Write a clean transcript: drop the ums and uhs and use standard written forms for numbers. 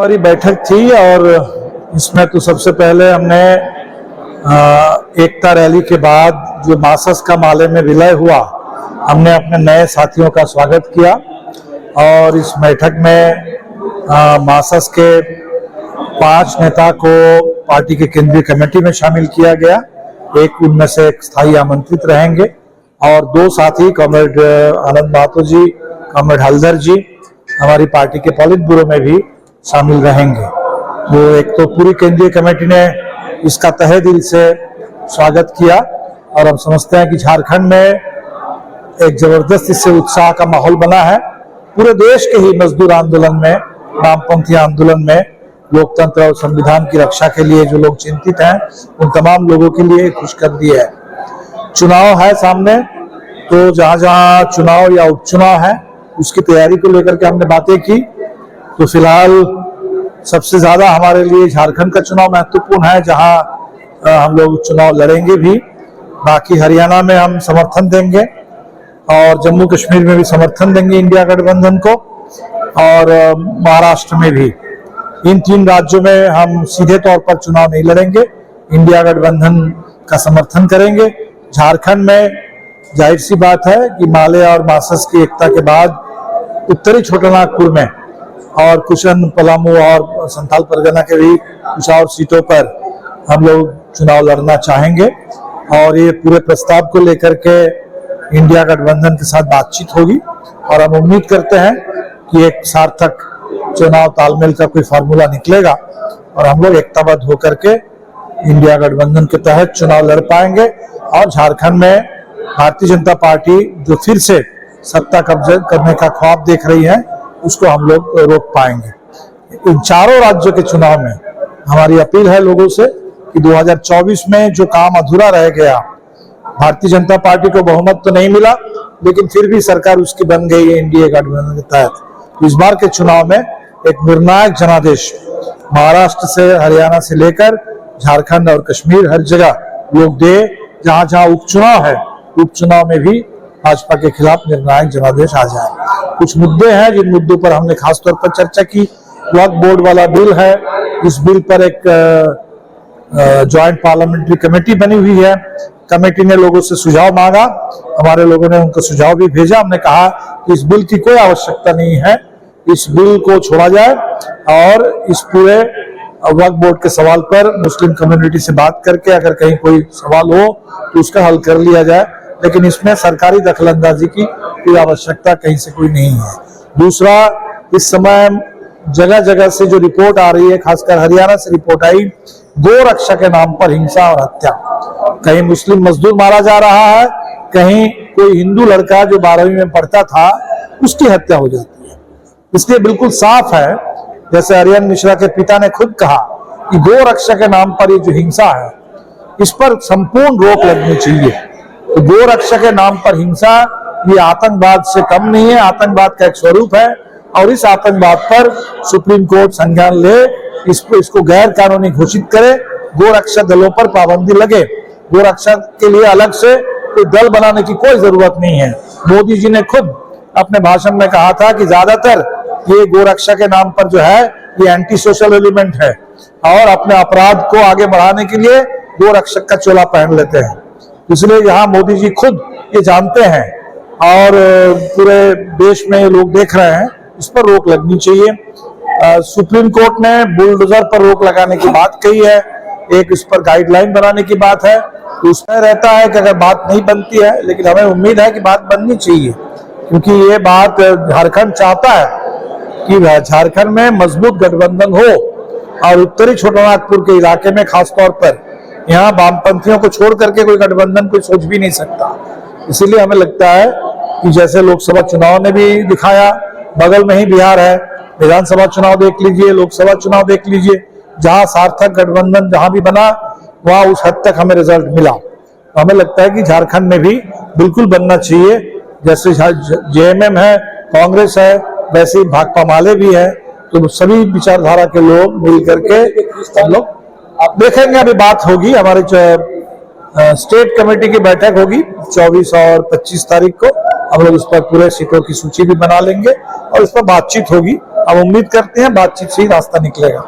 हमारी बैठक थी और इसमें तो सबसे पहले हमने एकता रैली के बाद जो मासस का माले में विलय हुआ, हमने अपने नए साथियों का स्वागत किया और इस बैठक में मासस के 5 नेता को पार्टी के केंद्रीय कमेटी में शामिल किया गया। एक उनमें से एक स्थायी आमंत्रित रहेंगे और 2 साथी कॉमरेड आनंद महतो जी, कॉमरेड हलदर जी हमारी पार्टी के पॉलिट ब्यूरो में भी शामिल रहेंगे। तो एक तो पूरी केंद्रीय कमेटी ने इसका तहे दिल से स्वागत किया और हम समझते हैं कि झारखंड में एक जबरदस्त इससे उत्साह का माहौल बना है। पूरे देश के ही मजदूर आंदोलन में, वामपंथी आंदोलन में, लोकतंत्र और संविधान की रक्षा के लिए जो लोग चिंतित हैं, उन तमाम लोगों के लिए खुशखबरी है। चुनाव है सामने, तो जहां जहां चुनाव या उपचुनाव है उसकी तैयारी को लेकर के हमने बातें की। तो फिलहाल सबसे ज्यादा हमारे लिए झारखंड का चुनाव महत्वपूर्ण है, जहां हम लोग चुनाव लड़ेंगे भी। बाकी हरियाणा में हम समर्थन देंगे और जम्मू कश्मीर में भी समर्थन देंगे इंडिया गठबंधन को, और महाराष्ट्र में भी। इन 3 राज्यों में हम सीधे तौर पर चुनाव नहीं लड़ेंगे, इंडिया गठबंधन का समर्थन करेंगे। झारखंड में जाहिर सी बात है कि माले और मासस की एकता के बाद उत्तरी छोटानागपुर में और कुछ अन्य पलामू और संथाल परगना के भी कुछ और सीटों पर हम लोग चुनाव लड़ना चाहेंगे और ये पूरे प्रस्ताव को लेकर के इंडिया गठबंधन के साथ बातचीत होगी और हम उम्मीद करते हैं कि एक सार्थक चुनाव तालमेल का कोई फार्मूला निकलेगा और हम लोग एकताबद्ध होकर के इंडिया गठबंधन के तहत चुनाव लड़ पाएंगे और झारखंड में भारतीय जनता पार्टी जो फिर से सत्ता कब्जा करने का ख्वाब देख रही है, उसको हम लोग रोक पाएंगे। इन चारों राज्यों के चुनाव में हमारी अपील है लोगों से कि 2024 में जो काम अधूरा रह गया, भारतीय जनता पार्टी को बहुमत तो नहीं मिला लेकिन फिर भी सरकार उसकी बन गई है एनडीए गठबंधन के तहत। इस बार के चुनाव में एक निर्णायक जनादेश महाराष्ट्र से, हरियाणा से लेकर झारखंड और कश्मीर हर जगह लोग दे। जहां जहां उपचुनाव है, उपचुनाव में भी भाजपा के खिलाफ निर्णायक जनादेश आ जाए। कुछ मुद्दे हैं जिन मुद्दों पर हमने खासतौर पर चर्चा की। वक्फ बोर्ड वाला बिल है, इस बिल पर एक ज्वाइंट पार्लियामेंट्री कमेटी बनी हुई है। कमेटी ने लोगों से सुझाव मांगा, हमारे लोगों ने उनको सुझाव भी भेजा। हमने कहा कि इस बिल की कोई आवश्यकता नहीं है, इस बिल को छोड़ा जाए और इस पूरे वक्फ बोर्ड के सवाल पर मुस्लिम कम्युनिटी से बात करके अगर कहीं कोई सवाल हो तो उसका हल कर लिया जाए, लेकिन इसमें सरकारी दखलंदाजी की कोई आवश्यकता कहीं से कोई नहीं है। दूसरा, इस समय जगह जगह से जो रिपोर्ट आ रही है, खासकर हरियाणा से रिपोर्ट आई, गो रक्षा के नाम पर हिंसा और हत्या। कहीं मुस्लिम मजदूर मारा जा रहा है, कहीं कोई हिंदू लड़का जो 12वीं में पढ़ता था उसकी हत्या हो जाती है। इसलिए बिल्कुल साफ है, जैसे आर्यन मिश्रा के पिता ने खुद कहा कि गो रक्षा के नाम पर ये जो हिंसा है, इस पर संपूर्ण रोक लगनी चाहिए। तो गो रक्षा के नाम पर हिंसा ये आतंकवाद से कम नहीं है, आतंकवाद का एक स्वरूप है और इस आतंकवाद पर सुप्रीम कोर्ट संज्ञान ले, इसको गैर कानूनी घोषित करे, गो रक्षा दलों पर पाबंदी लगे। गो रक्षा के लिए अलग से कोई दल बनाने की कोई जरूरत नहीं है। मोदी जी ने खुद अपने भाषण में कहा था कि ज्यादातर ये गो रक्षा के नाम पर जो है ये एंटी सोशल एलिमेंट है और अपने अपराध को आगे बढ़ाने के लिए गो रक्षक का चोला पहन लेते हैं। इसलिए यहाँ मोदी जी खुद ये जानते हैं और पूरे देश में लोग देख रहे हैं, इस पर रोक लगनी चाहिए। सुप्रीम कोर्ट ने बुलडोजर पर रोक लगाने की बात कही है, एक इस पर गाइडलाइन बनाने की बात है। तो उसमें रहता है कि अगर बात नहीं बनती है, लेकिन हमें उम्मीद है कि बात बननी चाहिए, क्योंकि ये बात झारखंड चाहता है कि झारखंड में मजबूत गठबंधन हो और उत्तरी छोटानागपुर के इलाके में खासतौर पर यहाँ वामपंथियों को छोड़ करके कोई गठबंधन कोई सोच भी नहीं सकता। इसीलिए हमें लगता है कि जैसे लोकसभा चुनाव ने भी दिखाया, बगल में ही बिहार है, विधानसभा चुनाव देख लीजिए, लोकसभा चुनाव देख लीजिए, जहां सार्थक गठबंधन जहां भी बना वहां उस हद तक हमें रिजल्ट मिला। तो हमें लगता है कि झारखंड में भी बिल्कुल बनना चाहिए। जैसे जेएमएम है, कांग्रेस है, वैसे ही भाकपा माले भी है। तो सभी विचारधारा के लोग मिल करके हम लोग आप देखेंगे, अभी बात होगी, हमारे स्टेट कमेटी की बैठक होगी 24 और 25 तारीख को। हम लोग इस पर पूरे सीटों की सूची भी बना लेंगे और इस पर बातचीत होगी अब उम्मीद करते हैं बातचीत से ही रास्ता निकलेगा।